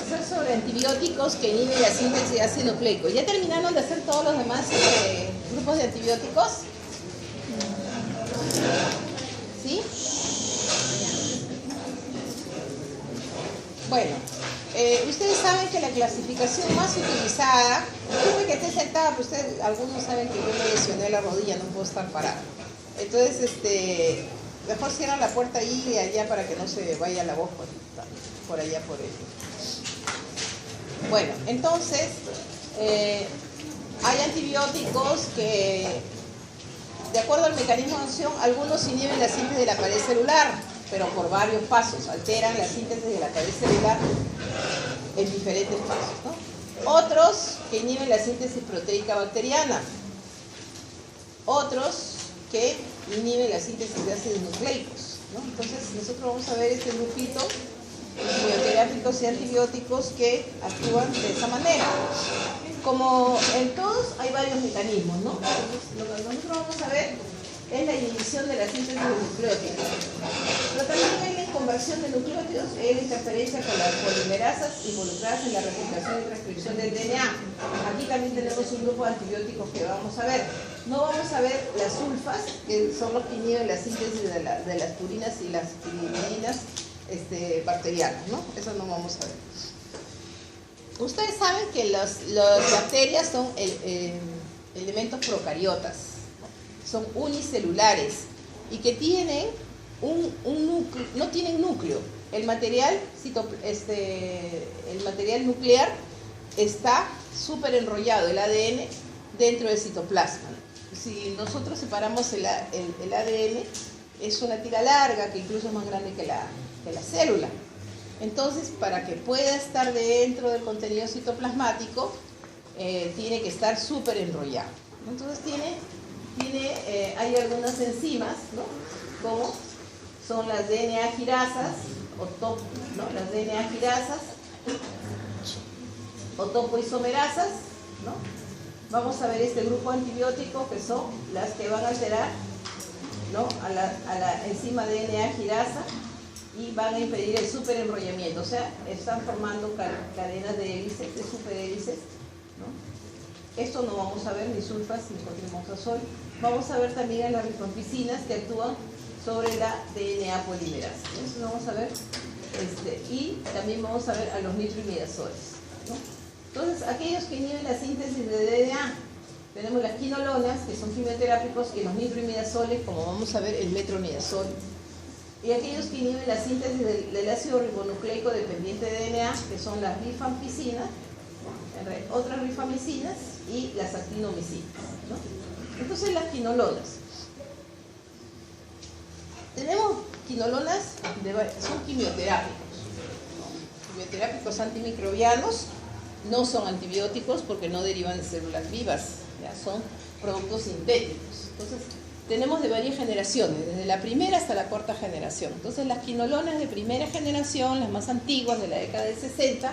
hacer sobre antibióticos que inhiben la síntesis de ácido nucleico. ¿Ya terminaron de hacer todos los demás grupos de antibióticos? ¿Sí? Bueno, ustedes saben que la clasificación más utilizada, disculpe que esté sentada, pero ustedes, algunos saben que yo me lesioné la rodilla, no puedo estar parada. Entonces, mejor cierran la puerta ahí y allá para que no se vaya la voz por allá por él. Bueno, entonces, hay antibióticos que, de acuerdo al mecanismo de acción, algunos inhiben la síntesis de la pared celular, pero por varios pasos, alteran la síntesis de la pared celular en diferentes pasos, ¿no? Otros que inhiben la síntesis proteica bacteriana, otros que inhiben la síntesis de ácidos nucleicos, ¿no? Entonces nosotros vamos a ver este grupito de bioterápicos y antibióticos que actúan de esa manera. Como en todos hay varios mecanismos, ¿no? Entonces, lo que nosotros vamos a ver es la inhibición de la síntesis de nucleótidos. Pero también hay la conversión de nucleótidos y la interferencia con las polimerasas involucradas en la replicación y transcripción del DNA. Aquí también tenemos un grupo de antibióticos que vamos a ver. No vamos a ver las sulfas, que son los que inhiben la síntesis de las purinas y las pirimidines bacterianas, ¿no? Eso no vamos a ver. Ustedes saben que las bacterias son elementos procariotas, son unicelulares y que tienen un núcleo, no tienen núcleo. El material nuclear está súper enrollado, el ADN, dentro del citoplasma. Si nosotros separamos el ADN, es una tira larga que incluso es más grande que la célula. Entonces, para que pueda estar dentro del contenido citoplasmático, tiene que estar súper enrollado. Entonces hay algunas enzimas, ¿no? Como son las DNA girasas las DNA girasas o topoisomerasas, ¿no? Vamos a ver este grupo antibiótico que son las que van a alterar, ¿no? a la enzima DNA girasa y van a impedir el superenrollamiento, o sea, están formando cadenas de hélices, de superhélices, ¿no? Esto no vamos a ver ni sulfas ni cotrimazol. Vamos a ver también a las rifampicinas que actúan sobre la DNA polimerasa. Eso lo vamos a ver. Y también vamos a ver a los nitroimidazoles, ¿no? Entonces, aquellos que inhiben la síntesis de DNA, tenemos las quinolonas, que son quimioterápicos, y los nitroimidazoles, como vamos a ver, el metronidazol. Y aquellos que inhiben la síntesis del ácido ribonucleico dependiente de DNA, que son las rifampicinas, otras rifamicinas y las actinomicinas, ¿no? Entonces, las quinolonas. Tenemos quinolonas, son quimioterápicos, ¿no? Quimioterápicos antimicrobianos, no son antibióticos porque no derivan de células vivas, ya son productos sintéticos. Entonces, tenemos de varias generaciones, desde la primera hasta la cuarta generación. Entonces, las quinolonas de primera generación, las más antiguas de la década del 60,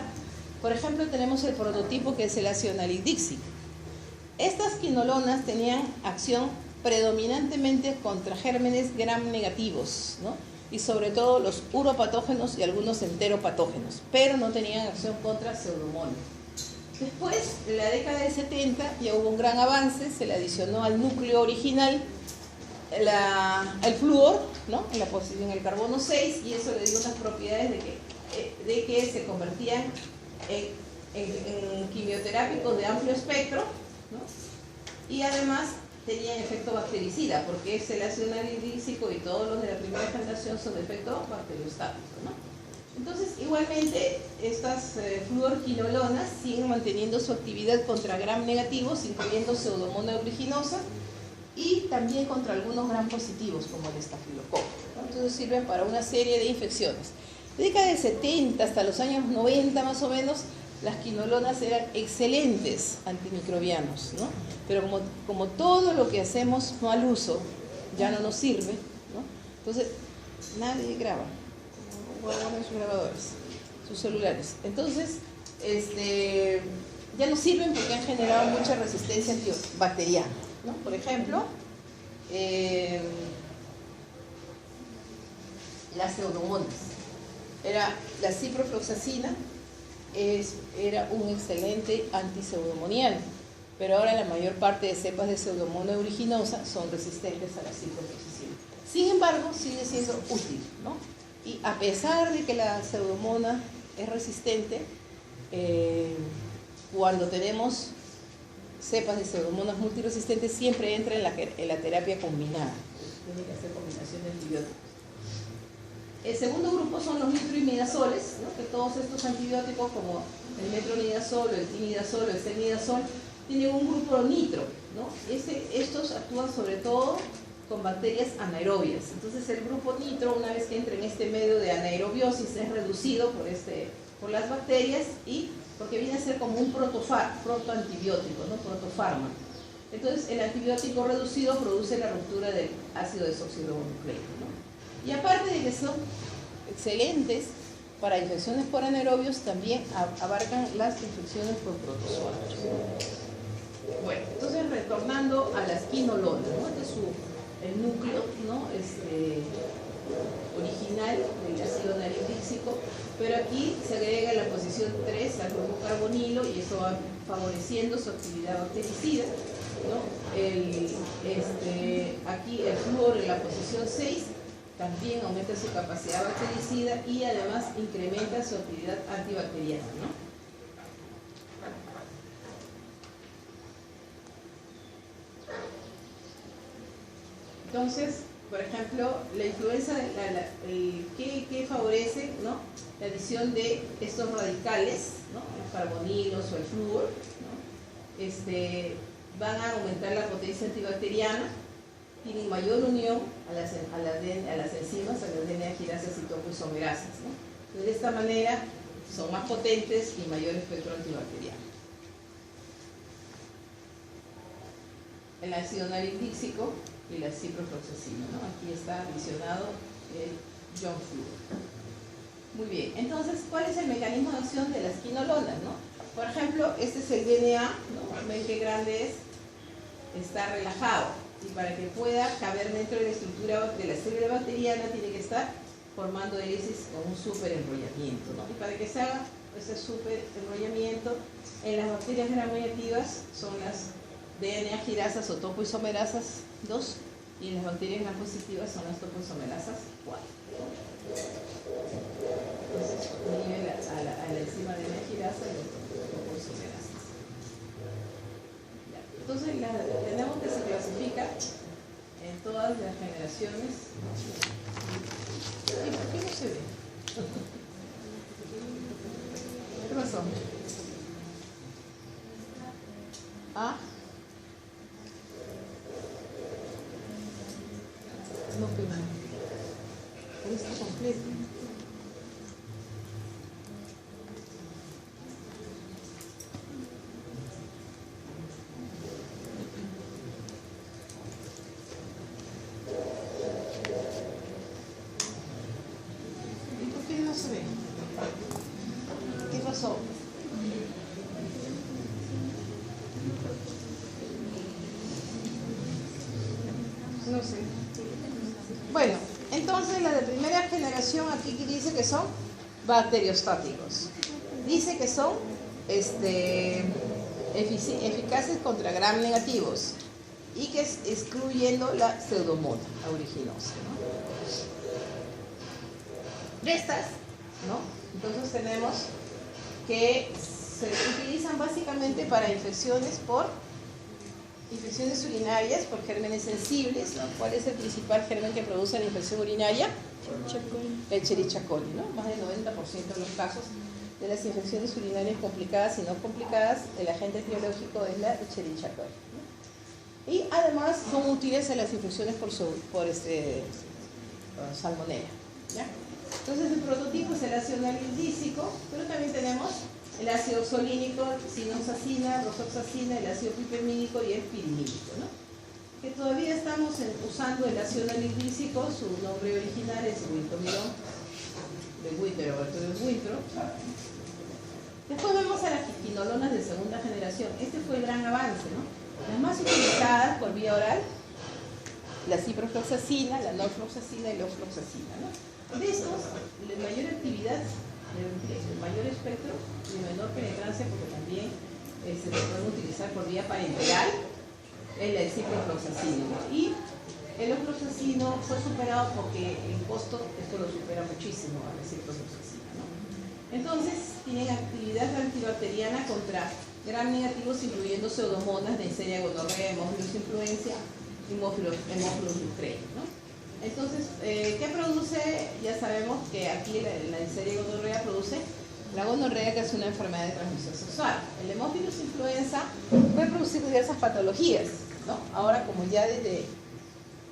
por ejemplo, tenemos el prototipo que es el ácido nalidíxico. Estas quinolonas tenían acción predominantemente contra gérmenes gram negativos, ¿no? Y sobre todo los uropatógenos y algunos enteropatógenos, pero no tenían acción contra pseudomonas. Después, en la década del 70, ya hubo un gran avance, se le adicionó al núcleo original el flúor, ¿no? En el carbono 6, y eso le dio unas propiedades de que se convertían en quimioterápicos de amplio espectro, ¿no? Y además tenían efecto bactericida, porque es el ácido nalidíxico y todos los de la primera generación son de efecto bacteriostático, ¿no? Entonces, igualmente, estas fluorquinolonas siguen manteniendo su actividad contra gram negativos, incluyendo pseudomonas aeruginosa, y también contra algunos gram positivos, como el estafilococo, ¿no? Entonces, sirven para una serie de infecciones. De la década del 70 hasta los años 90, más o menos, las quinolonas eran excelentes antimicrobianos, ¿no? Pero como todo lo que hacemos mal uso ya no nos sirve, ¿no? Entonces, nadie graba. Guardan sus grabadores, sus celulares. Entonces, ya no sirven porque han generado mucha resistencia antibacteriana, ¿no? Por ejemplo, las pseudomonas. Era la ciprofloxacina, era un excelente antiseudomonial, pero ahora la mayor parte de cepas de Pseudomonas aeruginosa son resistentes a la ciprofloxacina. Sin embargo, sigue siendo útil, ¿no? Y a pesar de que la Pseudomonas es resistente, cuando tenemos cepas de Pseudomonas multiresistentes, siempre entra en la terapia combinada. Tiene que hacer combinación de antibióticos. El segundo grupo son los nitroimidazoles, ¿no? Que todos estos antibióticos como el metronidazol, el tinidazol, el cenidazol, tienen un grupo nitro, ¿no? Estos actúan sobre todo con bacterias anaerobias. Entonces el grupo nitro, una vez que entra en este medio de anaerobiosis, es reducido por las bacterias y porque viene a ser como un protoantibiótico, ¿no? Protofármaco. Entonces el antibiótico reducido produce la ruptura del ácido desoxirribonucleico, ¿no? Y aparte de que son excelentes para infecciones por anaerobios, también abarcan las infecciones por protozoarios. Bueno, entonces retornando a las quinolonas, ¿no? Este es el núcleo, ¿no? Original del ácido naridíxico, pero aquí se agrega la posición 3 al grupo carbonilo y eso va favoreciendo su actividad bactericida, ¿no? Aquí el flúor en la posición 6 también aumenta su capacidad bactericida y además incrementa su actividad antibacteriana, ¿no? Entonces, por ejemplo, la influenza, ¿qué favorece, ¿no? La adición de estos radicales, ¿no? Los carbonilos o el flúor, ¿no? Van a aumentar la potencia antibacteriana, tienen mayor unión a las enzimas, a las DNA quirasas y topoisomerasas, ¿no? De esta manera son más potentes y mayor espectro antibacteriano. El ácido naridíxico y la ciprofloxacina, ¿no? Aquí está visionado el John Flúor. Muy bien, entonces, ¿cuál es el mecanismo de acción de las quinolonas, ¿no? Por ejemplo, este es el DNA, ¿no? Ven qué grande es, está relajado. Y para que pueda caber dentro de la estructura de la célula bacteriana tiene que estar formando hélices con un superenrollamiento, ¿no? Y para que se haga ese superenrollamiento, en las bacterias gram negativas son las DNA girasas o topoisomerasas 2 y en las bacterias gram positivas son las topoisomerasas 4. Entonces inhibe a la enzima DNA girasa y las topoisomerasas. Entonces tenemos que se clasifica en todas las generaciones. ¿Y por qué no se ve? ¿Qué pasó? ¿Ah? No, pero está completo. ¿Qué pasó? No sé. Bueno, entonces la de primera generación aquí dice que son bacteriostáticos. Dice que son eficaces contra gram negativos y que excluyendo la Pseudomonas aeruginosa, ¿no? De estas, ¿no? Entonces tenemos que se utilizan básicamente para infecciones urinarias por gérmenes sensibles, ¿no? ¿Cuál es el principal germen que produce la infección urinaria? El Escherichia coli, ¿no? Más del 90% de los casos de las infecciones urinarias complicadas y no complicadas, el agente etiológico es la Escherichia coli, ¿no? Y además son útiles en las infecciones por salmonella, ¿ya? Entonces el prototipo es el ácido naridíxico, pero también tenemos el ácido oxolínico, sinoxacina, rosoxacina, el ácido pipemídico y el pirimídico, ¿no? Que todavía estamos usando el ácido naridíxico, su nombre original es wintomilón, de Winter o Arturo Winthrop. Después vemos a las quinolonas de segunda generación. Este fue el gran avance, ¿no? Las más utilizadas por vía oral, la ciprofloxacina, la norfloxacina y la ofloxacina, ¿no? De estos, la mayor actividad de mayor espectro y de menor penetrancia, porque también se pueden utilizar por vía parenteral, el ciprofloxacino. Y el ofloxacino fue superado porque el costo, esto lo supera muchísimo a la ciprofloxacina, ¿no? Entonces, tienen actividad antibacteriana contra gram negativos, incluyendo pseudomonas, Neisseria gonorrea, Haemophilus influenza y Haemophilus ducreyi, ¿no? Entonces, ¿qué produce? Ya sabemos que aquí la Neisseria gonorrea produce la gonorrea, que es una enfermedad de transmisión sexual. El Haemophilus influenza puede producir diversas patologías, ¿no? Ahora, como ya desde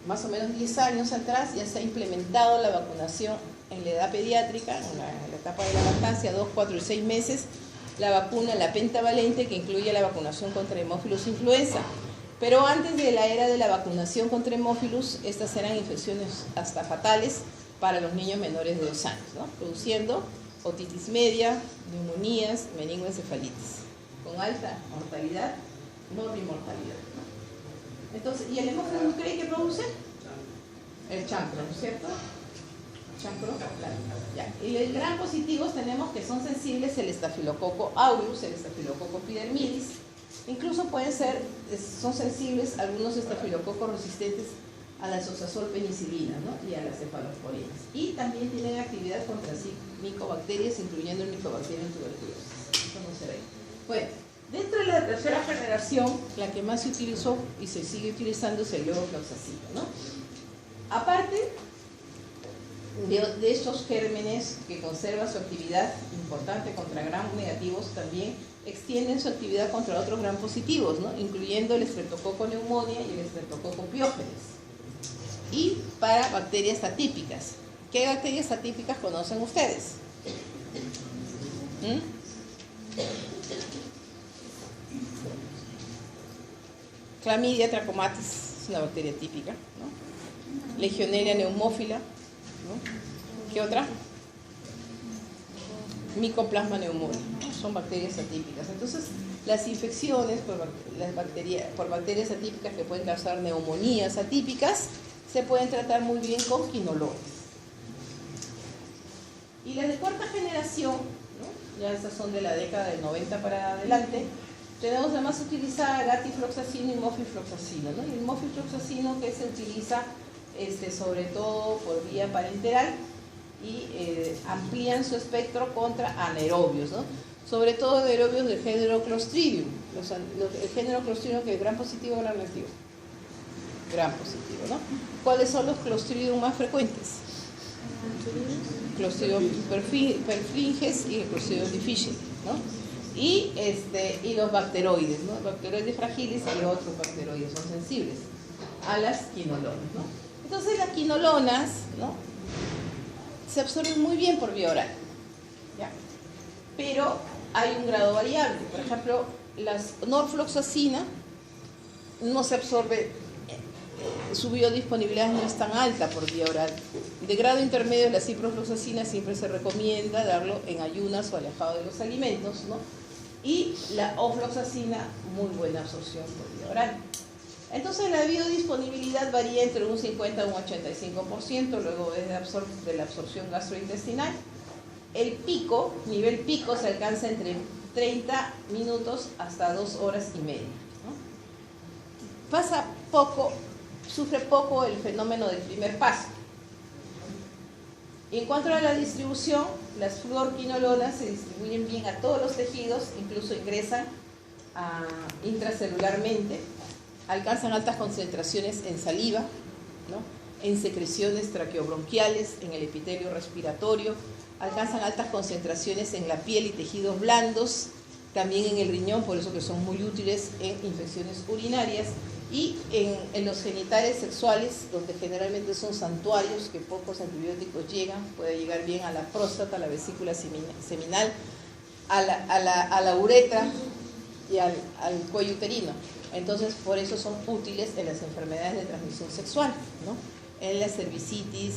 más o menos 10 años atrás ya se ha implementado la vacunación en la edad pediátrica, en la etapa de la lactancia, 2, 4 y 6 meses, la vacuna, la pentavalente, que incluye la vacunación contra Haemophilus influenza. Pero antes de la era de la vacunación contra Haemophilus, estas eran infecciones hasta fatales para los niños menores de 2 años, ¿no? Produciendo otitis media, neumonías, meningoencefalitis, con alta mortalidad, morbimortalidad, ¿no? Entonces, ¿y el Haemophilus ducreyi qué produce? El chancro, ¿no es cierto? Chancro, claro. Ya. Y los gram positivos tenemos que son sensibles el Staphylococcus aureus, el Staphylococcus epidermidis. Incluso pueden ser, son sensibles algunos estafilococos resistentes a la zoxazol penicilina, ¿no? Y a las cefalosporinas. Y también tienen actividad contra micobacterias, incluyendo el Mycobacterium tuberculosis. Eso no se ve. Bueno, dentro de la tercera generación, la que más se utilizó y se sigue utilizando es el levofloxacino, ¿no? Aparte de estos gérmenes que conservan su actividad importante contra gram negativos, también extienden su actividad contra otros gram positivos, ¿no? Incluyendo el Streptococcus pneumoniae y el Streptococcus pyogenes. Y para bacterias atípicas. ¿Qué bacterias atípicas conocen ustedes? Chlamydia trachomatis es una bacteria típica, ¿no? Legionella pneumófila, ¿no? ¿Qué otra? Mycoplasma pneumoniae, ¿no? Son bacterias atípicas. Entonces, las infecciones por bacterias atípicas que pueden causar neumonías atípicas se pueden tratar muy bien con quinolones. Y las de cuarta generación, ¿no? Ya estas son de la década del 90 para adelante, tenemos además utilizar gatifloxacino y mofifloxacino, ¿no? Y el mofifloxacino que se utiliza sobre todo por vía parenteral y amplían su espectro contra anaerobios, ¿no? Sobre todo anaerobios del género Clostridium. El género Clostridium, que es gram positivo o gram negativo. Gram positivo, ¿no? ¿Cuáles son los Clostridium más frecuentes? Clostridium perfringens y el Clostridium difficile, ¿no? Y los bacteroides, ¿no? Bacteroides fragilis y otros bacteroides son sensibles a las quinolonas, ¿no? Entonces las quinolonas, ¿no? Se absorben muy bien por vía oral, ¿ya? Pero hay un grado variable. Por ejemplo, la norfloxacina no se absorbe, su biodisponibilidad no es tan alta por vía oral. De grado intermedio, la ciprofloxacina siempre se recomienda darlo en ayunas o alejado de los alimentos, ¿no? Y la ofloxacina, muy buena absorción por vía oral. Entonces la biodisponibilidad varía entre un 50 y un 85%, luego es de la absorción gastrointestinal. El pico, nivel pico, se alcanza entre 30 minutos hasta 2 horas y media, ¿no? Pasa poco, sufre poco el fenómeno del primer paso. Y en cuanto a la distribución, las fluorquinolonas se distribuyen bien a todos los tejidos, incluso ingresan intracelularmente, alcanzan altas concentraciones en saliva, ¿no? En secreciones traqueobronquiales, en el epitelio respiratorio, alcanzan altas concentraciones en la piel y tejidos blandos, también en el riñón, por eso que son muy útiles en infecciones urinarias, y en los genitales sexuales, donde generalmente son santuarios que pocos antibióticos llegan, puede llegar bien a la próstata, a la vesícula seminal, a la uretra y al cuello uterino. Entonces, por eso son útiles en las enfermedades de transmisión sexual, ¿no? En la cervicitis,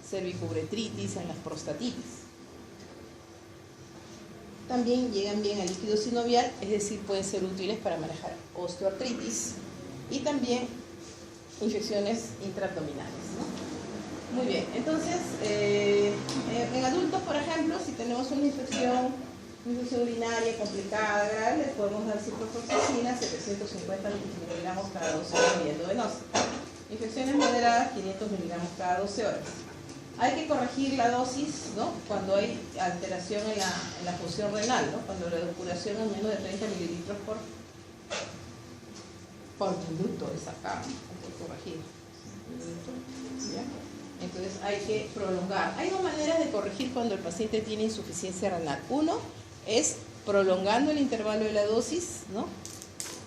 cervicuretritis, en las prostatitis. También llegan bien al líquido sinovial, es decir, pueden ser útiles para manejar osteoartritis y también infecciones intraabdominales, ¿no? Muy bien, entonces, en adultos, por ejemplo, si tenemos una infección urinaria complicada, grave, les podemos dar ciprofloxacina, 750 miligramos cada 12 horas vía endovenosa. Infecciones moderadas, 500 miligramos cada 12 horas. Hay que corregir la dosis, ¿no?, cuando hay alteración en la función renal, ¿no?, cuando la depuración es menos de 30 mililitros por minuto, es acá, hay que corregir. ¿Ya? Entonces hay que prolongar. Hay dos maneras de corregir cuando el paciente tiene insuficiencia renal. Uno es prolongando el intervalo de la dosis, ¿no?,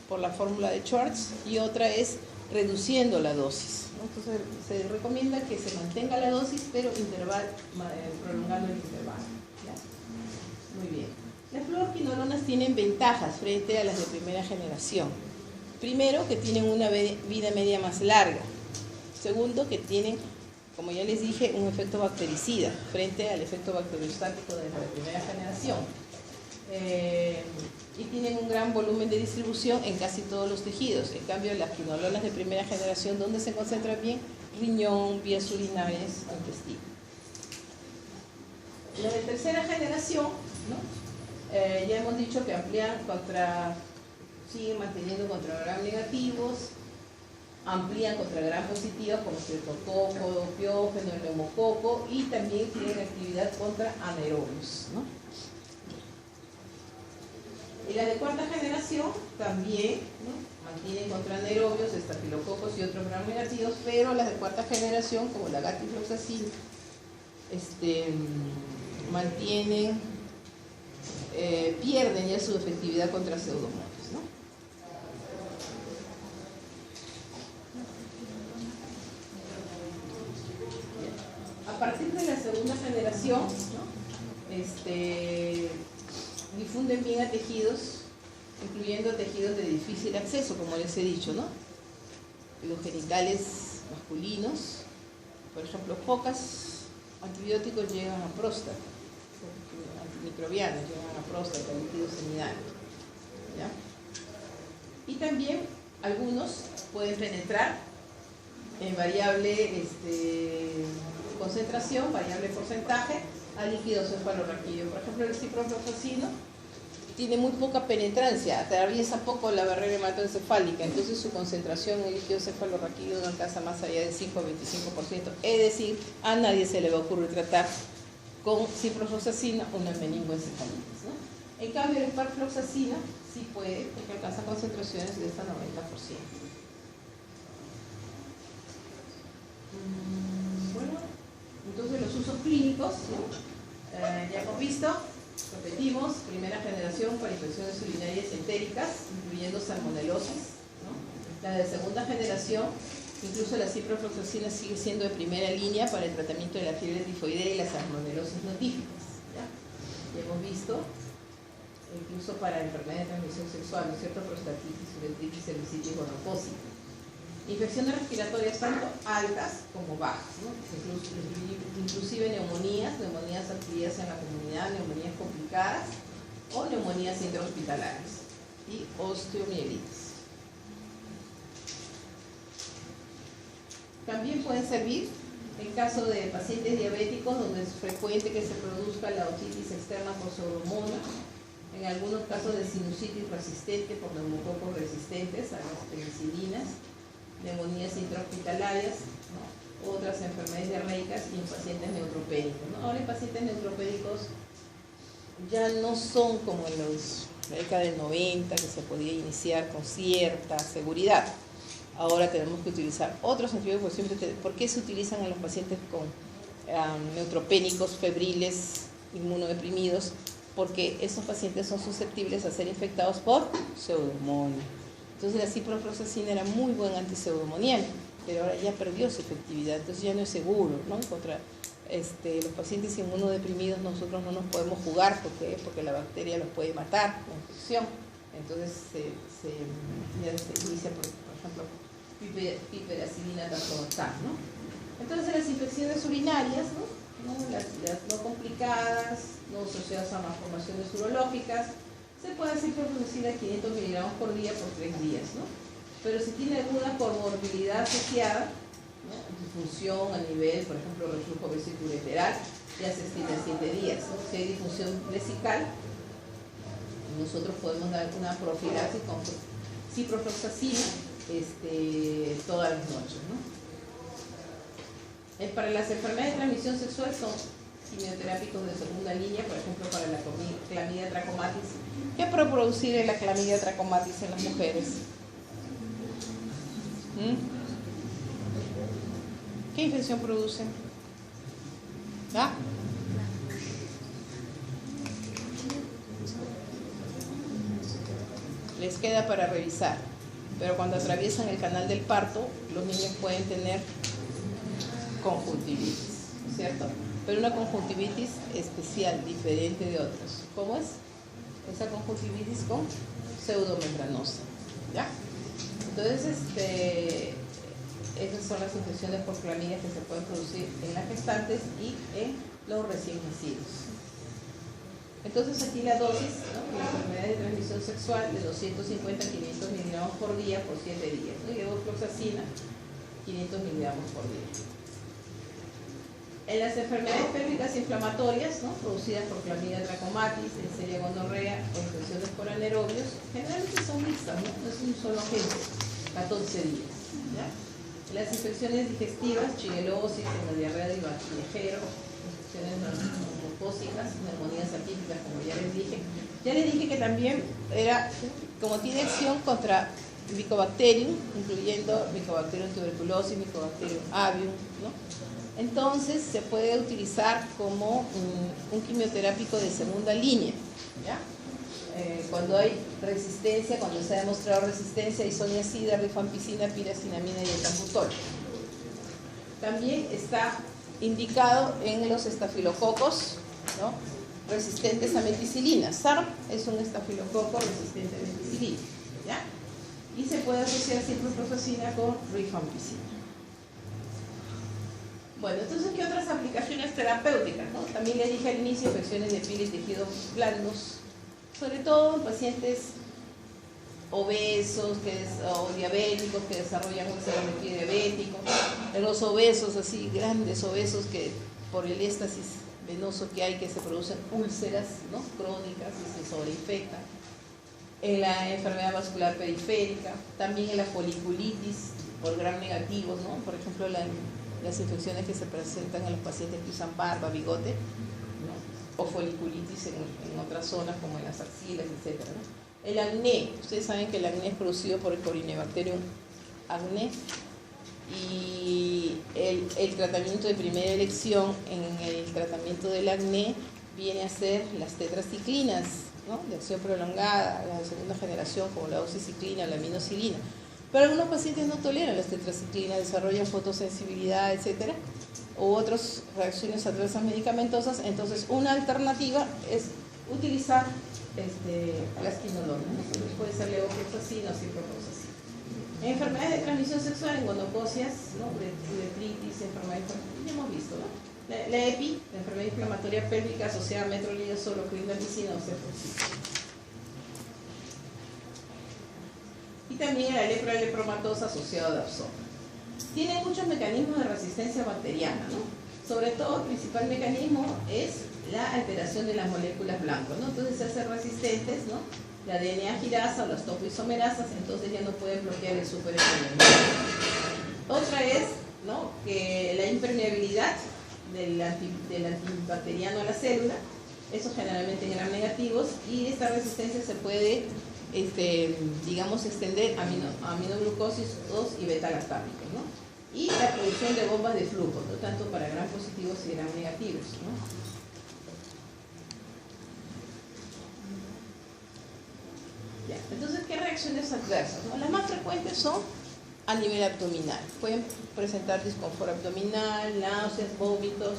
por la fórmula de Schwartz, y otra es reduciendo la dosis, ¿no? Entonces se recomienda que se mantenga la dosis, pero prolongando el intervalo. ¿Ya? Muy bien. Las fluoroquinolonas tienen ventajas frente a las de primera generación. Primero, que tienen una vida media más larga. Segundo, que tienen, como ya les dije, un efecto bactericida frente al efecto bacteriostático de la de primera generación. Y tienen un gran volumen de distribución en casi todos los tejidos. En cambio, las quinolonas de primera generación, ¿dónde se concentran bien? Riñón, vías urinarias, intestino. Las de tercera generación, ¿no?, ya hemos dicho que siguen manteniendo contra gram negativos, amplían contra gram positivos como streptococo, piógeno, neumococo, y también tienen actividad contra anaerobios, ¿no? Y las de cuarta generación también, ¿no?, mantienen contra anaerobios, estafilococos y otros gram negativos, pero las de cuarta generación, como la gatifloxacina, pierden ya su efectividad contra pseudomonas, ¿no? A partir de la segunda generación, ¿no?, difunden bien a tejidos, incluyendo tejidos de difícil acceso, como les he dicho, ¿no? Los genitales masculinos, por ejemplo, pocos antibióticos llegan a próstata, antimicrobianos llegan a próstata, líquido seminal, ¿ya? Y también algunos pueden penetrar en variable concentración, variable porcentaje, a líquido cefalorraquídeo. Por ejemplo, el ciprofloxacino tiene muy poca penetrancia, atraviesa poco la barrera hematoencefálica, entonces su concentración en el líquido cefalorraquídeo no alcanza más allá del 5 o 25%. Es decir, a nadie se le va a ocurrir tratar con ciprofloxacina una meningoencefalitis, ¿no? En cambio, la sparfloxacina sí puede, porque alcanza concentraciones de hasta 90%. Bueno, entonces los usos clínicos, ¿no? Ya hemos visto, repetimos, primera generación para infecciones urinarias entéricas, incluyendo salmonelosis, ¿no? La de segunda generación, incluso la ciprofloxacina sigue siendo de primera línea para el tratamiento de la fiebre tifoidea y las salmonelosis notíficas, ¿ya? Ya hemos visto, incluso para enfermedades de transmisión sexual, ¿no es cierto?, prostatitis, uretritis, cervicitis, gonocócica. Infecciones respiratorias tanto altas como bajas, ¿no? Inclusive neumonías adquiridas en la comunidad, neumonías complicadas o neumonías intrahospitalarias y osteomielitis. También pueden servir en caso de pacientes diabéticos donde es frecuente que se produzca la otitis externa por pseudomonas, en algunos casos de sinusitis resistente por neumococos resistentes a las penicilinas, neumonías intrahospitalarias, ¿no?, otras enfermedades diarreicas, y en pacientes neutropénicos, ¿no? Ahora en pacientes neutropénicos ya no son como en la década del 90, que se podía iniciar con cierta seguridad. Ahora tenemos que utilizar otros antibióticos. ¿Por qué se utilizan en los pacientes con neutropénicos, febriles, inmunodeprimidos? Porque esos pacientes son susceptibles a ser infectados por pseudomonas. Entonces la ciprofloxacina era muy buen antipseudomonial, pero ahora ya perdió su efectividad, entonces ya no es seguro, ¿no? Contra los pacientes inmunodeprimidos nosotros no nos podemos jugar porque la bacteria los puede matar, la infección. Entonces ya se inicia, por ejemplo, piperacilina tazobactam, ¿no? Entonces las infecciones urinarias, ¿no? Las no complicadas, no asociadas a malformaciones urológicas, se puede hacer ciprofloxacina a 500 miligramos por día por 3 días, ¿no? Pero si tiene alguna comorbilidad asociada, ¿no? Difusión a nivel, por ejemplo, reflujo vesiculoureteral, ya se estima en 7 días, ¿no? Si hay difusión vesical, nosotros podemos dar una profilaxis con ciprofloxacina todas las noches, ¿no? Para las enfermedades de transmisión sexual son quimioterápicos de segunda línea, por ejemplo, para la clamidia trachomatis. ¿Qué puede producir la clamidia trachomatis en las mujeres? ¿Qué infección produce? ¿Ah? Les queda para revisar, pero cuando atraviesan el canal del parto, los niños pueden tener conjuntivitis, ¿cierto? Pero una conjuntivitis especial, diferente de otras. ¿Cómo es? Esa conjuntivitis con pseudomembranosa, ¿ya? Entonces, esas son las infecciones por clamidia que se pueden producir en las gestantes y en los recién nacidos. Entonces aquí la dosis, ¿no? La enfermedad de transmisión sexual de 250 a 500 miligramos por día por 7 días, ¿no? Y levofloxacina 500 miligramos por día. En las enfermedades pélvicas inflamatorias, ¿no? Producidas por clamidia trachomatis, Neisseria gonorrea o infecciones por anaerobios, generalmente son mixtas, ¿no? No es un solo agente, 14 días, ¿ya? En las infecciones digestivas, shigellosis, en la diarrea del vajillero, infecciones neumocócicas, neumonías atípicas, como ya les dije. Ya les dije que también era, como tiene acción contra Mycobacterium, incluyendo Mycobacterium tuberculosis, Mycobacterium avium, ¿no? Entonces se puede utilizar como un quimioterápico de segunda línea, ¿ya? Cuando hay resistencia, cuando se ha demostrado resistencia a isoniazida, rifampicina, piracinamida y etambutol. También está indicado en los estafilococos, ¿no? Resistentes a meticilina. SARM es un estafilococo resistente a meticilina, ¿ya? Y se puede asociar ciprofloxacina con rifampicina. Bueno, entonces, ¿qué otras aplicaciones terapéuticas, no? También les dije al inicio, infecciones de piel y tejidos blandos, sobre todo en pacientes obesos o diabéticos que desarrollan un síndrome de pie diabético, en los obesos, así grandes obesos que por el éstasis venoso que hay, que se producen úlceras, ¿no? Crónicas y se sobreinfectan, en la enfermedad vascular periférica, también en la foliculitis por gram negativos, ¿no? Por ejemplo, las infecciones que se presentan en los pacientes que usan barba, bigote, ¿no? O foliculitis en otras zonas como en las axilas, etc., ¿no? El acné, ustedes saben que el acné es producido por el Corynebacterium acné, y el tratamiento de primera elección en el tratamiento del acné viene a ser las tetraciclinas, ¿no? De acción prolongada, la segunda generación, como la oxiciclina, la aminocilina. Pero algunos pacientes no toleran las tetraciclinas, desarrollan fotosensibilidad, etcétera, u otras reacciones adversas medicamentosas. Entonces, una alternativa es utilizar plastinolona, ¿no? Puede ser levofloxacina o ciprofloxacina. En enfermedades de transmisión sexual, en gonococias, ¿no? Uretritis, enfermedades, ya hemos visto, ¿no? La EPI, la enfermedad inflamatoria pélvica asociada a metrolidazol, clindamicina o ceftriaxona. Y también la lepra lepromatosa asociada a Dapsone. Tiene muchos mecanismos de resistencia bacteriana, ¿no? Sobre todo, el principal mecanismo es la alteración de las moléculas blancas, ¿no? Entonces se hacen resistentes, ¿no? La DNA girasa o las topoisomerasas, entonces ya no pueden bloquear el superendodermal. Otra es, ¿no? Que la impermeabilidad del antibacteriano a la célula, eso generalmente en gram negativos, y esta resistencia se puede, digamos, extender a aminoglucosis 2 y beta-lactámicos, ¿no? Y la producción de bombas de flujo, ¿no? Tanto para gram positivos y gram negativos, ¿no? Ya. Entonces, ¿qué reacciones adversas, no? Las más frecuentes son a nivel abdominal. Pueden presentar disconfort abdominal, náuseas, vómitos,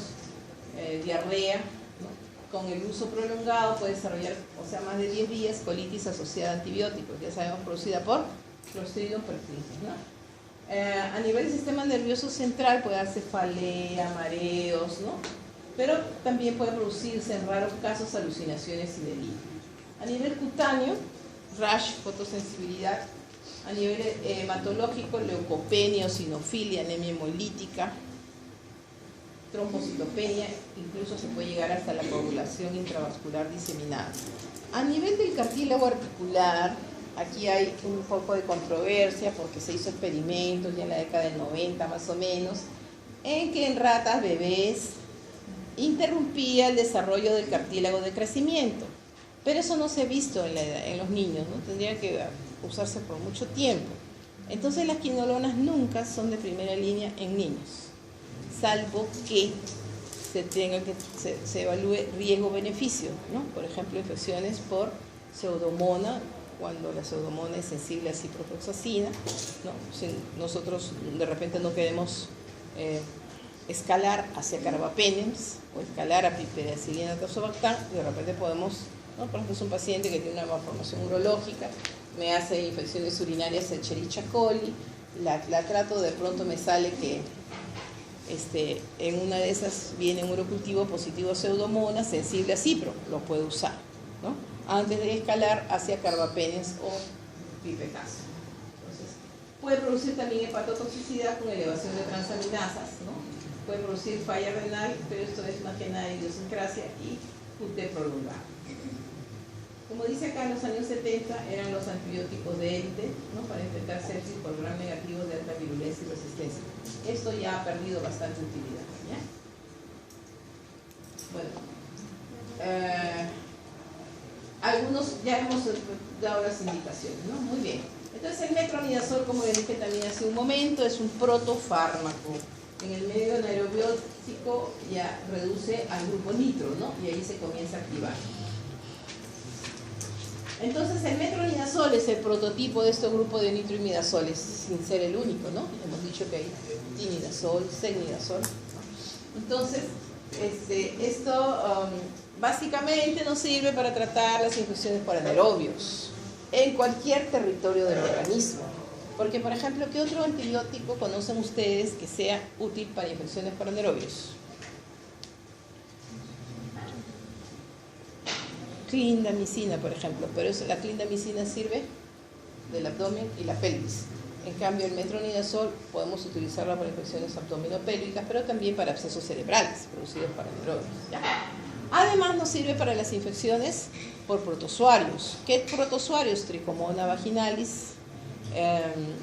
diarrea, ¿no? Con el uso prolongado puede desarrollar, o sea, más de 10 días, colitis asociada a antibióticos, ya sabemos, producida por Clostridium perfringens, ¿no? A nivel del sistema nervioso central puede dar cefalea, mareos, ¿no? Pero también puede producirse en raros casos alucinaciones y delirio. A nivel cutáneo, rash, fotosensibilidad, A nivel hematológico, leucopenia, eosinofilia, anemia hemolítica, trombocitopenia, incluso se puede llegar hasta la coagulación intravascular diseminada. A nivel del cartílago articular, aquí hay un poco de controversia porque se hizo experimentos ya en la década del 90 más o menos, en que en ratas bebés interrumpía el desarrollo del cartílago de crecimiento. Pero eso no se ha visto en los niños, ¿no? Tendría que usarse por mucho tiempo. Entonces las quinolonas nunca son de primera línea en niños, salvo que se evalúe riesgo-beneficio, ¿no? Por ejemplo, infecciones por pseudomonas, cuando la pseudomonas es sensible a ciprofloxacina, ¿no? Si nosotros de repente no queremos escalar hacia carbapenems o escalar a piperacillina tazobactam, de repente podemos, ¿no? Por ejemplo, es un paciente que tiene una malformación urológica, me hace infecciones urinarias Escherichia coli, la trato, de pronto me sale que en una de esas viene un urocultivo positivo a pseudomonas sensible a cipro, lo puede usar, ¿no? Antes de escalar hacia carbapenems o pipetazo. Entonces, puede producir también hepatotoxicidad con elevación de transaminasas, ¿no? Puede producir falla renal, pero esto es más que nada idiosincrasia y QT prolongado. Como dice acá, en los años 70 eran los antibióticos de élite, ¿no? Para enfrentar sepsis por gram negativo de alta virulencia y resistencia. Esto ya ha perdido bastante utilidad, ¿ya? Bueno, algunos ya hemos dado las indicaciones, ¿no? Muy bien. Entonces el metronidazol, como les dije también hace un momento, es un protofármaco. En el medio anaerobiótico ya reduce al grupo nitro, ¿no? Y ahí se comienza a activar. Entonces el metronidazol es el prototipo de este grupo de nitroimidazoles, sin ser el único, ¿no? Hemos dicho que hay tinidazol, secnidazol, ¿no? Entonces, esto básicamente nos sirve para tratar las infecciones por anaerobios en cualquier territorio del organismo. Porque, por ejemplo, ¿qué otro antibiótico conocen ustedes que sea útil para infecciones por anaerobios? Clindamicina, por ejemplo, pero la clindamicina sirve del abdomen y la pelvis. En cambio, el metronidazol podemos utilizarlo para infecciones abdominopélvicas, pero también para abscesos cerebrales producidos por anaerobios, ¿ya? Además, nos sirve para las infecciones por protozoarios. ¿Qué protozoarios? Trichomona vaginalis,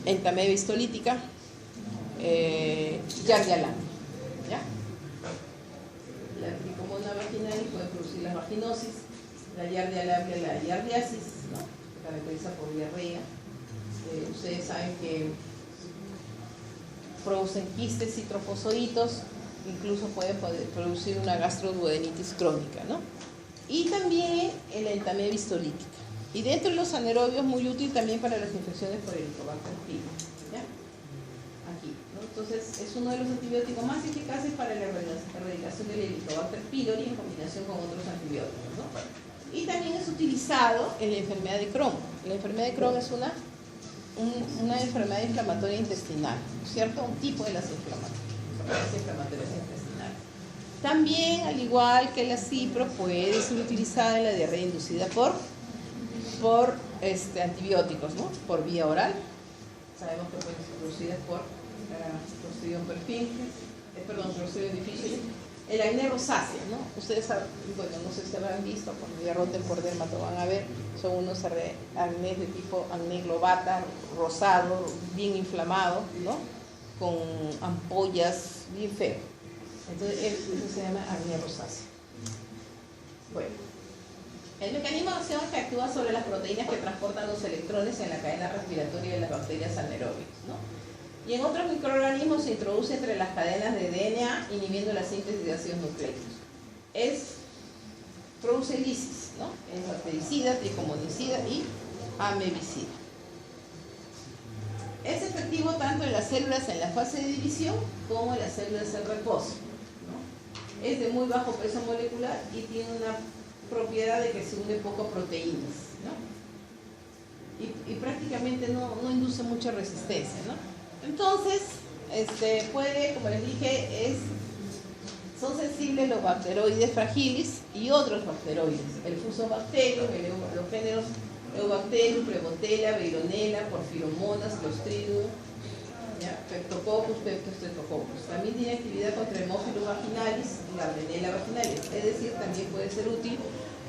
Entamoeba histolítica, Giardia lambda, ¿ya? La Trichomona vaginalis puede producir la vaginosis, la Giardia lambda, la giardiasis, ¿no? Se caracteriza por diarrea. Ustedes saben que producen quistes y trofozoitos, incluso pueden producir una gastroduodenitis crónica, ¿no? Y también la Entamoeba histolítica. Y dentro de los anaerobios, muy útil también para las infecciones por Helicobacter pylori, ¿ya? Aquí, ¿no? Entonces, es uno de los antibióticos más eficaces para la erradicación del Helicobacter pylori en combinación con otros antibióticos, ¿no? Y también es utilizado en la enfermedad de Crohn. La enfermedad de Crohn es una enfermedad inflamatoria intestinal, ¿cierto? Un tipo de las enfermedades inflamatorias intestinales. También, al igual que la cipro, puede ser utilizada en la diarrea inducida por antibióticos, ¿no? Por vía oral. Sabemos que pueden ser producidas por Clostridium perfringens, Clostridium difficile. El acné rosácea, ¿no? Ustedes saben, bueno, no sé si habrán visto, cuando ya roten por dermato van a ver, son unos acné de tipo acné globata, rosado, bien inflamado, ¿no? Con ampollas, bien feo. Entonces, eso se llama acné rosácea. Bueno, el mecanismo de acción es que actúa sobre las proteínas que transportan los electrones en la cadena respiratoria de las bacterias anaeróbicas, ¿no? Y en otros microorganismos se introduce entre las cadenas de DNA, inhibiendo la síntesis de ácidos nucleicos. Produce lisis, ¿no? Es bactericida, tricomonicida y amebicida. Es efectivo tanto en las células en la fase de división como en las células en reposo, ¿no? Es de muy bajo peso molecular y tiene una propiedad de que se une poco a proteínas, ¿no? Y prácticamente no induce mucha resistencia, ¿no? Entonces, puede, como les dije, son sensibles los bacteroides fragilis y otros bacteroides, el Fusobacterium, los géneros Eubacterium, Prevotella, Veillonella, Porphyromonas, Clostridium, Pectococcus, Peptostreptococcus. También tiene actividad contra Haemophilus vaginalis y Gardnerella vaginalis, es decir, también puede ser útil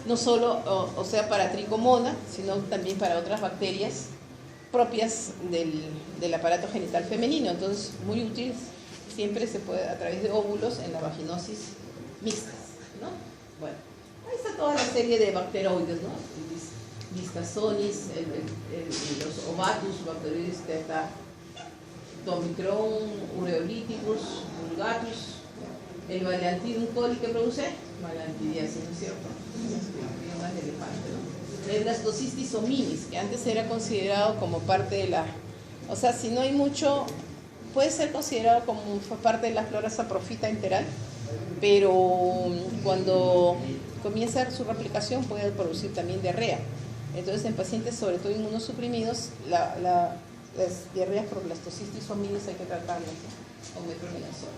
no solo, o sea, para Tricomona, sino también para otras bacterias propias del aparato genital femenino. Entonces, muy útil, siempre se puede a través de óvulos en la vaginosis mixtas, ¿no? Bueno, ahí está toda la serie de bacteroides, ¿no? Discasonis, los Ovatus, bacteroides que está Tomicron, Ureolithicus, Vulgatus, el Balantidium coli que produce Balantidiasis, ¿no es cierto? Más de elefante, ¿no? El Blastocystis hominis, que antes era considerado como parte de la, o sea, si no hay mucho, puede ser considerado como parte de la flora saprofita enteral, pero cuando comienza su replicación puede producir también diarrea. Entonces, en pacientes, sobre todo inmunosuprimidos, las diarreas por Blastocystis hominis hay que tratarlas, ¿no? Con metronidazol.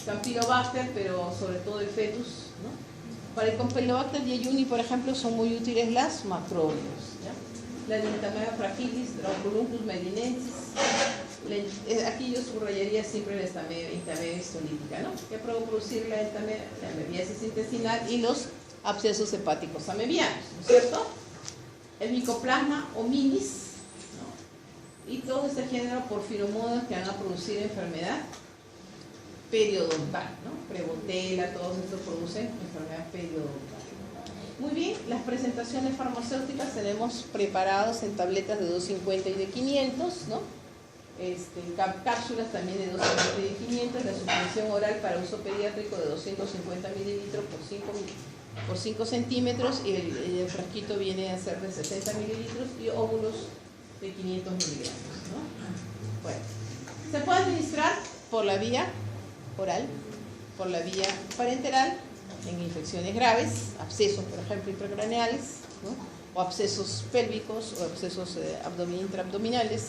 Campylobacter, pero sobre todo el fetus, ¿no? Para el Campylobacter jejuni, por ejemplo, son muy útiles las macrólidos, ¿ya? La Ninthamea fragilis, Draculuncus medinensis. Aquí yo subrayaría siempre la Ninthamea histolítica, ¿no? Que puede producir la amebiasis intestinal y los abscesos hepáticos amebianos, ¿no es cierto? El Mycoplasma hominis, ¿no? Y todo este género Porphyromonas que van a producir enfermedad periodontal, ¿no? Prevotella, todos estos producen enfermedad periodontal. Muy bien, las presentaciones farmacéuticas tenemos preparados en tabletas de 250 y de 500, ¿no? Cápsulas también de 250 y de 500, la suspensión oral para uso pediátrico de 250 mililitros por 5 centímetros y el frasquito viene a ser de 60 mililitros y óvulos de 500 miligramos, ¿no? Bueno, se puede administrar por la vía oral, por la vía parenteral, en infecciones graves, abscesos, por ejemplo, intracraneales, ¿no? O abscesos pélvicos o abscesos intraabdominales.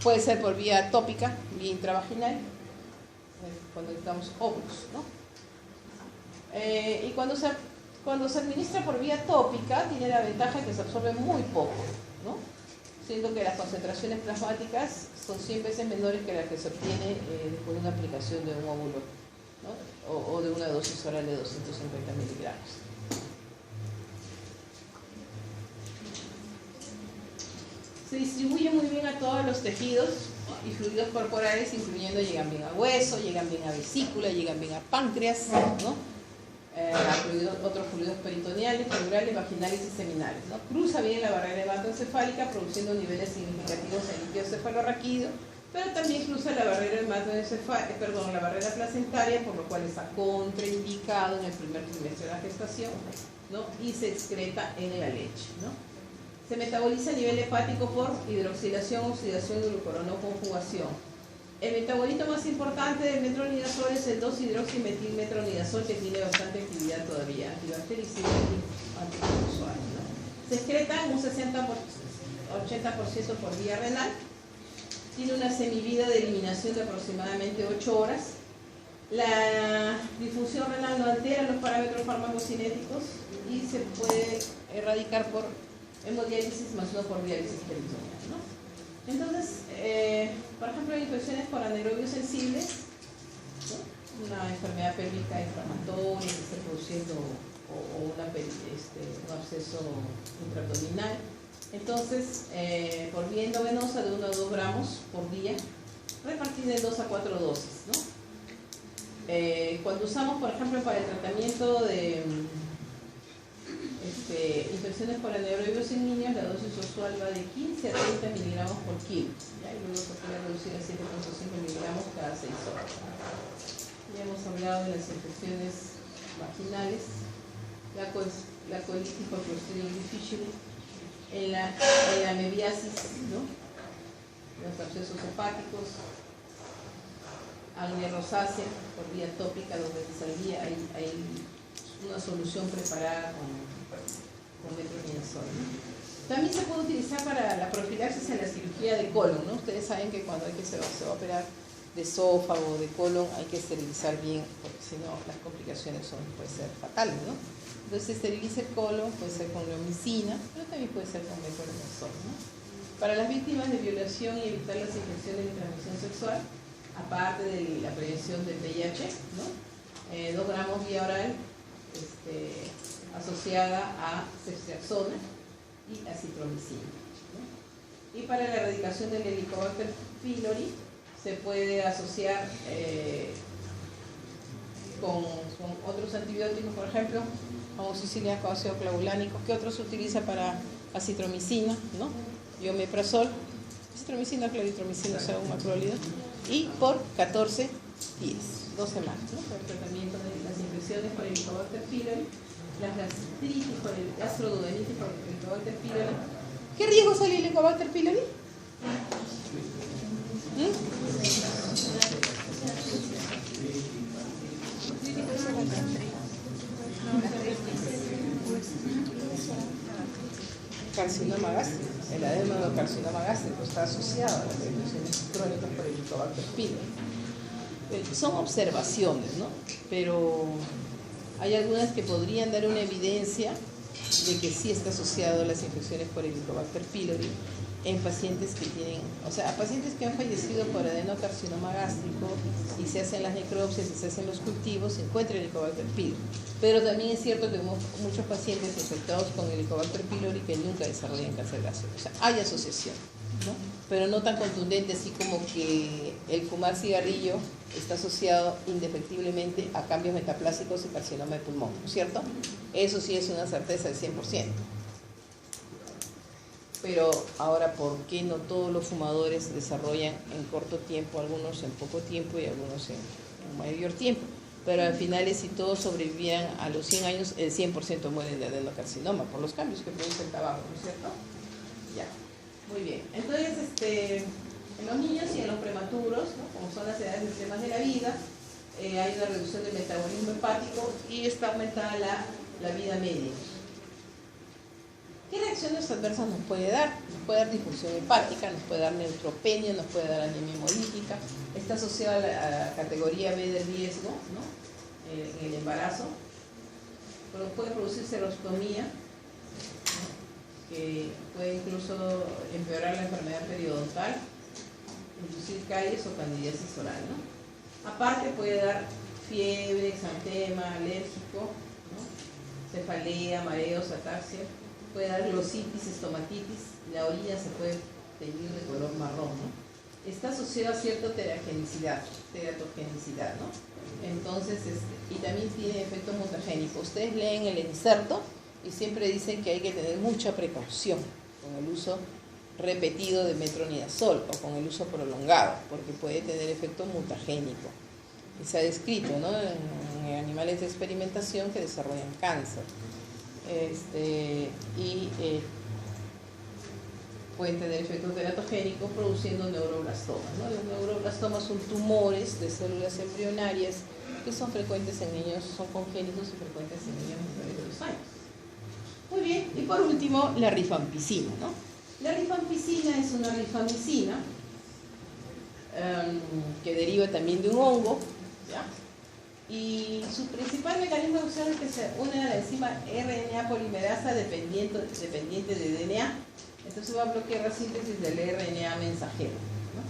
Puede ser por vía tópica, vía intravaginal, cuando necesitamos óvulos, ¿no? Y cuando se administra por vía tópica, tiene la ventaja que se absorbe muy poco, ¿no? Siendo que las concentraciones plasmáticas son 100 veces menores que las que se obtiene después de una aplicación de un óvulo, ¿no? o de una dosis oral de 250 miligramos. Se distribuye muy bien a todos los tejidos y fluidos corporales, incluyendo llegan bien a hueso, llegan bien a vesícula, llegan bien a páncreas, ¿no? Otros fluidos peritoneales, pleurales, vaginales y seminales, ¿no? Cruza bien la barrera hematoencefálica, produciendo niveles significativos de líquido cefalorraquídeo, pero también cruza la barrera la barrera placentaria, por lo cual está contraindicado en el primer trimestre de la gestación, ¿no? Y se excreta en la leche, ¿no? Se metaboliza a nivel hepático por hidroxilación, oxidación y glucuronoconjugación. El metabolito más importante del metronidazol es el 2-hidroximetilmetronidazol, que tiene bastante actividad todavía, antibactericida y anticonvulsual, ¿no? Se excreta en un 60 por 80% por vía renal. Tiene una semivida de eliminación de aproximadamente 8 horas. La difusión renal no altera los parámetros farmacocinéticos y se puede erradicar por hemodiálisis más no por diálisis peritoneal, ¿no? Entonces, por ejemplo, hay infecciones por anaerobios sensibles, ¿no? Una enfermedad pélvica inflamatoria que esté produciendo o un absceso intraabdominal. Entonces, por vía endovenosa de 1 a 2 gramos por día, repartida en 2 a 4 dosis, ¿no? Cuando usamos, por ejemplo, para el tratamiento de infecciones por anaerobios en niños, la dosis usual va de 15 a 30 miligramos por kilo, ¿ya? Y luego se puede reducir a 7.5 miligramos cada 6 horas. Ya hemos hablado de las infecciones vaginales, la colitis por Clostridium difficile, en la amebiasis, ¿no? Los abscesos hepáticos, agria rosácea por vía tópica 2 veces al día. Hay una solución preparada con metronidazol, ¿no? También se puede utilizar para la profilaxis en la cirugía de colon, ¿no? Ustedes saben que cuando se va a operar de esófago, de colon, hay que esterilizar bien, porque si no las complicaciones pueden ser fatales, ¿no? Entonces se esteriliza el colon, puede ser con neomicina, pero también puede ser con metronidazol, ¿no? Para las víctimas de violación y evitar las infecciones de transmisión sexual, aparte de la prevención del VIH, ¿no? 2 gramos vía oral asociada a ceftriaxona y acitromicina, ¿no? Y para la erradicación del Helicobacter pylori se puede asociar con otros antibióticos, por ejemplo, amoxicilina con ácido clavulánico. ¿Qué otro se utiliza para acitromicina? ¿No? Y omeprazol, acitromicina, claritromicina, o sea, un macrólido, y por 14 días, 2 semanas, ¿no? Para el tratamiento de las infecciones por el Helicobacter pylori, las gastritis por el gastroduodenitis por el Helicobacter pylori. ¿Qué riesgos hay el Helicobacter pylori? Carcinoma gástrico, el adenocarcinoma gástrico está asociado a las infecciones crónicas por el Helicobacter pylori. Son observaciones, ¿no? Pero hay algunas que podrían dar una evidencia de que sí está asociado a las infecciones por el Helicobacter pylori en pacientes que tienen, o sea, a pacientes que han fallecido por adenocarcinoma gástrico y se hacen las necropsias y se hacen los cultivos, se encuentra el Helicobacter pylori. Pero también es cierto que vemos muchos pacientes infectados con el Helicobacter pylori que nunca desarrollan cáncer gástrico. O sea, hay asociación, ¿no? Pero no tan contundente así como que el fumar cigarrillo está asociado indefectiblemente a cambios metaplásicos y carcinoma de pulmón, ¿no es cierto? Eso sí es una certeza del 100%. Pero ahora, ¿por qué no todos los fumadores desarrollan en corto tiempo, algunos en poco tiempo y algunos en mayor tiempo? Pero al final, si todos sobrevivieran a los 100 años, el 100% mueren de adenocarcinoma por los cambios que produce el tabaco, ¿no es cierto? Ya, muy bien. Entonces, en los niños y en los prematuros, ¿no? Como son las edades extremas de la vida, hay una reducción del metabolismo hepático y está aumentada la vida media. ¿Qué reacciones adversas nos puede dar? Nos puede dar disfunción hepática, nos puede dar neutropenia, nos puede dar anemia hemolítica. Está asociada a la categoría B del riesgo, ¿no? En el embarazo. Pero puede producir serostomía, ¿no? Que puede incluso empeorar la enfermedad periodontal, inducir caries o candidiasis oral, ¿no? Aparte puede dar fiebre, exantema, alérgico, ¿no? Cefalea, mareos, ataxia. Puede dar glositis, estomatitis, la orina se puede teñir de color marrón, ¿no? Está asociado a cierta teratogenicidad, ¿no? Entonces, y también tiene efecto mutagénico. Ustedes leen el inserto y siempre dicen que hay que tener mucha precaución con el uso repetido de metronidazol o con el uso prolongado, porque puede tener efecto mutagénico. Y se ha descrito, ¿no? En animales de experimentación que desarrollan cáncer. Pueden tener efectos teratogénicos produciendo neuroblastomas, ¿no? Los neuroblastomas son tumores de células embrionarias que son frecuentes en niños, son congénitos y frecuentes en niños menores de 2 años. Muy bien, y por último, la rifampicina, ¿no? La rifampicina es una rifamicina que deriva también de un hongo, ¿ya? Y su principal mecanismo de acción es que se une a la enzima RNA polimerasa dependiente de DNA. Entonces va a bloquear la síntesis del RNA mensajero, ¿no?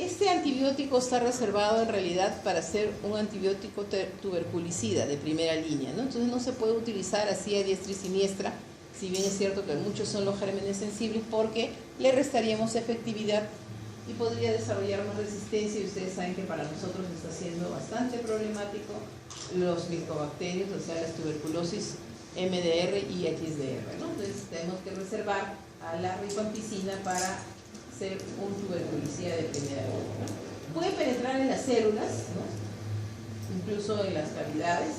Este antibiótico está reservado en realidad para ser un antibiótico tuberculicida de primera línea, ¿no? Entonces no se puede utilizar así a diestra y siniestra, si bien es cierto que muchos son los gérmenes sensibles, porque le restaríamos efectividad y podría desarrollar más resistencia, y ustedes saben que para nosotros está siendo bastante problemático los micobacterios, o sea, las tuberculosis MDR y XDR, ¿no? Entonces tenemos que reservar a la rifampicina para ser un tuberculicida de primera línea, ¿no? Puede penetrar en las células, ¿no? Incluso en las cavidades.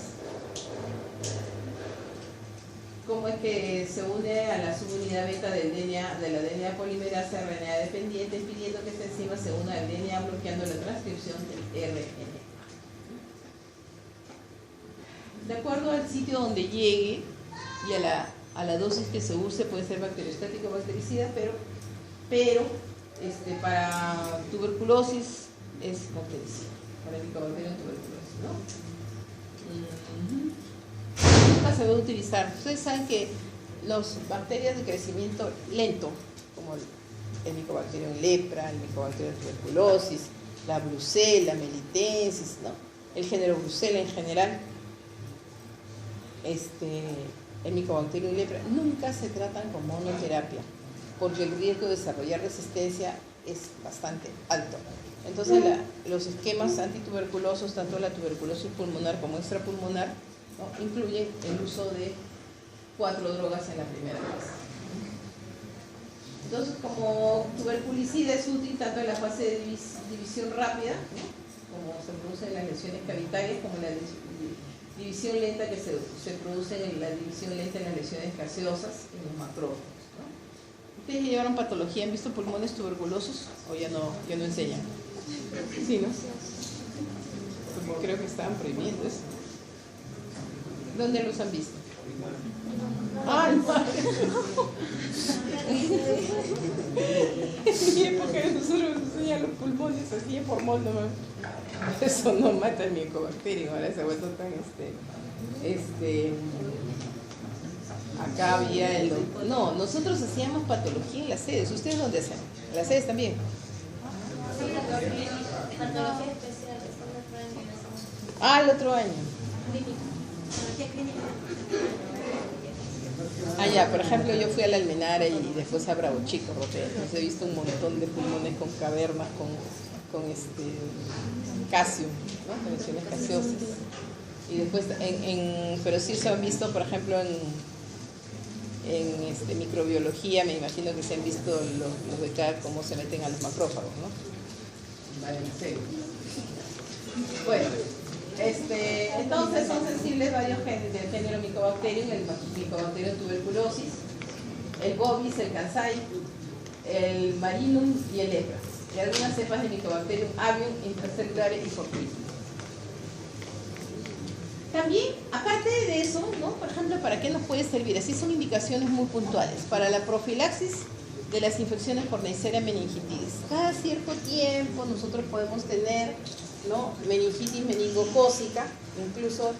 Cómo es que se une a la subunidad beta del DNA, de la DNA polimerasa RNA dependiente, impidiendo que esta enzima se una al DNA, bloqueando la transcripción del RNA. De acuerdo al sitio donde llegue y a la dosis que se use, puede ser bacteriostático o bactericida, pero para tuberculosis es bactericida para el Mycobacterium tuberculosis, ¿no? Nunca se va a utilizar. Ustedes saben que las bacterias de crecimiento lento, como el Mycobacterium lepra, el Mycobacterium tuberculosis, la Brucella, melitensis, ¿no? El género Brucella en general, el Mycobacterium lepra, nunca se tratan con monoterapia, porque el riesgo de desarrollar resistencia es bastante alto. Entonces los esquemas antituberculosos, tanto la tuberculosis pulmonar como extrapulmonar, ¿no?, incluyen el uso de 4 drogas en la primera fase. Entonces, como tuberculicida es útil tanto en la fase de división rápida, ¿no?, como se produce en las lesiones cavitarias, como en la división lenta que se produce en la división lenta en las lesiones gaseosas en los macrófagos, ¿no? ¿Ustedes llevaron patología? ¿Han visto pulmones tuberculosos o ya no enseñan? Sí, ¿no? Porque creo que estaban prohibiendo eso. ¿Dónde los han visto? ¡Ay, madre! En mi época nosotros nos enseñan los pulmones así de formol nomás. Eso no mata el Mycobacterium, ahora se ha vuelto tan acá había el... No, nosotros hacíamos patología en las sedes. ¿Ustedes dónde hacen? ¿En las sedes también? Patología especial, Ah, el otro año. Ah, ya, por ejemplo, yo fui a la Almenara y después a Bravo Chico, entonces he visto un montón de pulmones con cavernas, con calcio, ¿no?, con lesiones gaseosas. Y después, pero sí se han visto, por ejemplo, en microbiología, me imagino que se han visto los de acá, cómo se meten a los macrófagos, ¿no? Vale, en serio. Bueno, entonces son sensibles varios genes del género Mycobacterium, el Mycobacterium tuberculosis, el bovis, el kansai, el marinum y el lepra, y algunas cepas de Mycobacterium avium, intracelulares y fortuitum. También, aparte de eso, ¿no?, por ejemplo, ¿para qué nos puede servir? Así son indicaciones muy puntuales. Para la profilaxis de las infecciones por Neisseria meningitidis. Cada cierto tiempo nosotros podemos tener, ¿no?, meningitis meningocócica. Incluso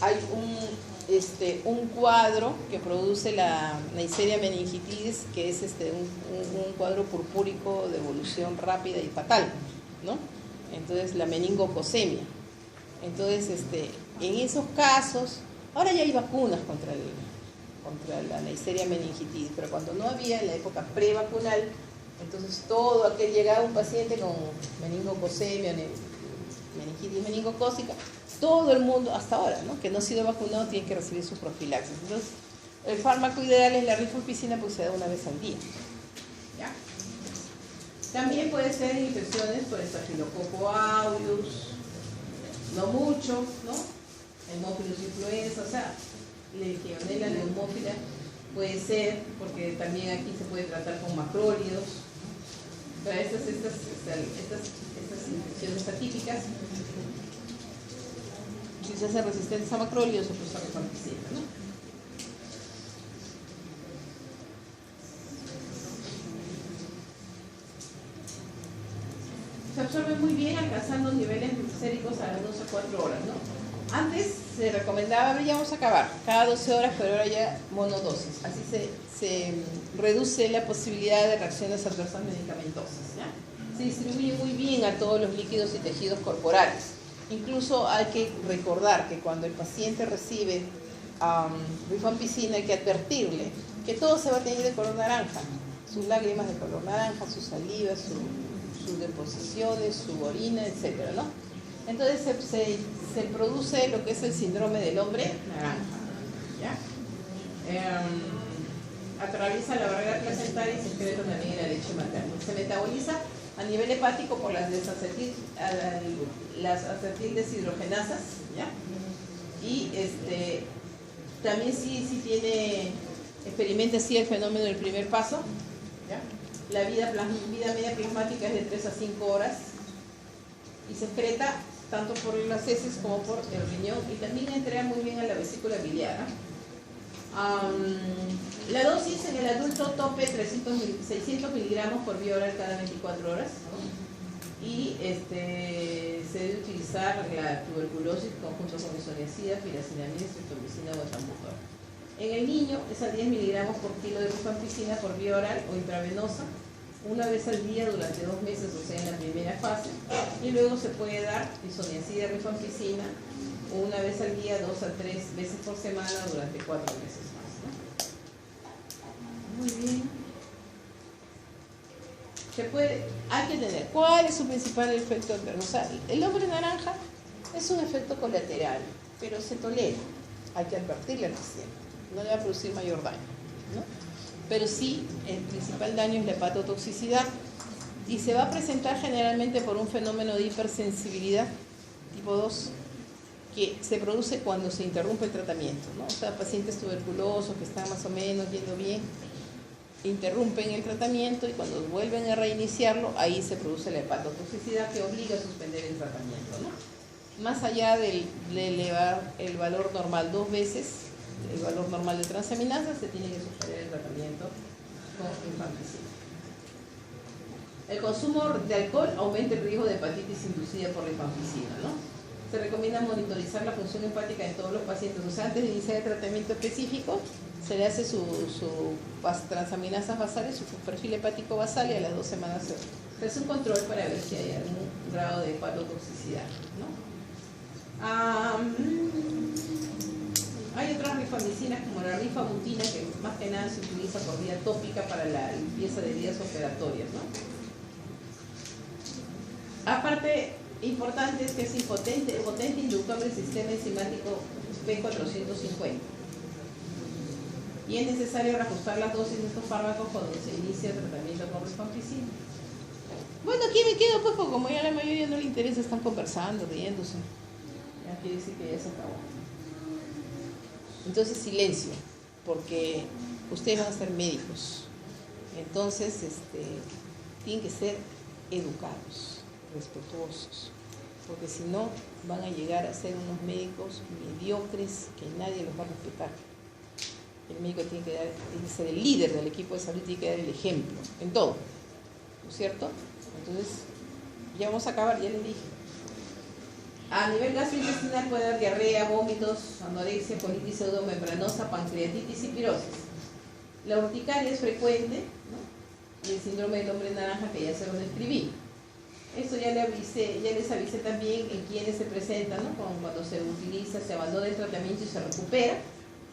hay un cuadro que produce la Neisseria meningitidis, que es un cuadro purpúrico de evolución rápida y fatal, ¿no? Entonces, la meningocosemia. Entonces, en esos casos, ahora ya hay vacunas contra la Neisseria meningitidis, pero cuando no había, en la época prevacunal, entonces todo aquel llegaba un paciente con meningocosemia, meningitis meningocócica, todo el mundo, hasta ahora, ¿no?, que no ha sido vacunado, tiene que recibir su profilaxis. Entonces, el fármaco ideal es la rifampicina, porque se da una vez al día. ¿Ya? También puede ser infecciones por Staphylococcus aureus, no mucho, ¿no? Haemophilus influenza, o sea, Legionella neumófila puede ser, porque también aquí se puede tratar con macrólidos. Para estas infecciones atípicas, si se hacen resistentes a macrólidos, o pues a rifampicina, ¿no? Se absorbe muy bien, alcanzando niveles séricos a las 2 a 4 horas, ¿no? Antes se recomendaba, ya vamos a acabar, cada 12 horas, pero ahora ya monodosis. Así se reduce la posibilidad de reacciones adversas medicamentosas, ¿ya? Se distribuye muy bien a todos los líquidos y tejidos corporales. Incluso hay que recordar que cuando el paciente recibe rifampicina hay que advertirle que todo se va a tener de color naranja. Sus lágrimas de color naranja, su saliva, sus deposiciones, su orina, etcétera, ¿no? Entonces se produce lo que es el síndrome del hombre naranja, ¿ya? Atraviesa la barrera placentaria y se excreta también en la leche materna. Se metaboliza a nivel hepático por las acetil deshidrogenasas, ¿ya? Y también sí experimenta así el fenómeno del primer paso, ¿ya? La vida media plasmática es de 3 a 5 horas y se excreta tanto por las heces como por el riñón, y también entrega muy bien a la vesícula biliar, ¿no? La dosis en el adulto tope 600 miligramos por vía oral cada 24 horas, ¿no? y se debe utilizar la tuberculosis conjunto con isoniazida, piracinamida, streptomicina o etambutol. En el niño es a 10 miligramos por kilo de rifampicina por vía oral o intravenosa, una vez al día durante 2 meses, o sea, en la primera fase, y luego se puede dar isoniazida, rifampicina, una vez al día, 2 a 3 veces por semana durante 4 meses más, ¿no? Muy bien. Hay que tener, ¿cuál es su principal efecto adverso? O sea, el hombre naranja es un efecto colateral, pero se tolera. Hay que advertirle al paciente, no le va a producir mayor daño, ¿no? Pero sí, el principal daño es la hepatotoxicidad y se va a presentar generalmente por un fenómeno de hipersensibilidad tipo 2 que se produce cuando se interrumpe el tratamiento, ¿no? O sea, pacientes tuberculosos que están más o menos yendo bien, interrumpen el tratamiento y cuando vuelven a reiniciarlo, ahí se produce la hepatotoxicidad que obliga a suspender el tratamiento, ¿no? Más allá de elevar el valor normal 2 veces, el valor normal de transaminasa, se tiene que suspender el tratamiento con rifampicina. El consumo de alcohol aumenta el riesgo de hepatitis inducida por rifampicina, ¿no? Se recomienda monitorizar la función hepática en todos los pacientes. O sea, antes de iniciar el tratamiento específico, se le hace su transaminasas basales, su perfil hepático basal, y a las 2 semanas se hace un control para ver si hay algún grado de hepatotoxicidad, ¿no? Hay otras rifampicinas como la rifabutina, que más que nada se utiliza por vía tópica para la limpieza de heridas operatorias, ¿no? Aparte, importante es que es potente inductor del sistema enzimático P450. Y es necesario reajustar las dosis de estos fármacos cuando se inicia el tratamiento con rifampicina. Bueno, aquí me quedo pues, porque como ya a la mayoría no le interesa, están conversando, riéndose. Ya quiere decir que ya se acabó. Entonces, silencio, porque ustedes van a ser médicos. Entonces, tienen que ser educados, respetuosos, porque si no, van a llegar a ser unos médicos mediocres que nadie los va a respetar. El médico tiene que ser el líder del equipo de salud, tiene que dar el ejemplo en todo, ¿no es cierto? Entonces, ya vamos a acabar, ya les dije. A nivel gastrointestinal puede haber diarrea, vómitos, anorexia, colitis pseudomembranosa, pancreatitis y pirosis. La urticaria es frecuente, ¿no? Y el síndrome del hombre naranja, que ya se lo describí. Esto ya les avisé también en quienes se presentan, ¿no? Cuando se utiliza, se abandona el tratamiento y se recupera,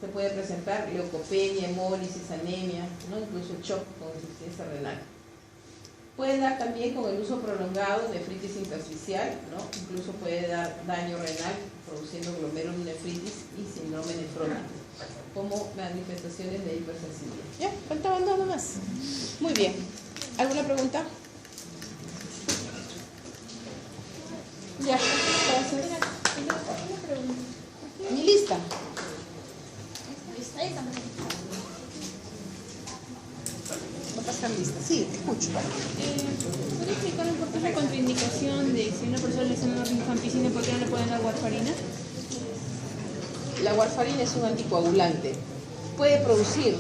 se puede presentar leucopenia, hemólisis, anemia, ¿no? Incluso shock con insuficiencia renal. Puede dar también con el uso prolongado nefritis intersticial, ¿no? Incluso puede dar daño renal produciendo glomerulonefritis y síndrome nefrótico como manifestaciones de hipersensibilidad. Ya, faltaban 2 nomás. Muy bien. ¿Alguna pregunta? Ya, gracias. Una pregunta. Mi lista. Ahí estamos. No pasa lista. Sí, te escucho. ¿Puede explicar un poco la contraindicación de si una persona le está dando rifampicina, por qué no le pueden dar warfarina? La warfarina es un anticoagulante. Puede producir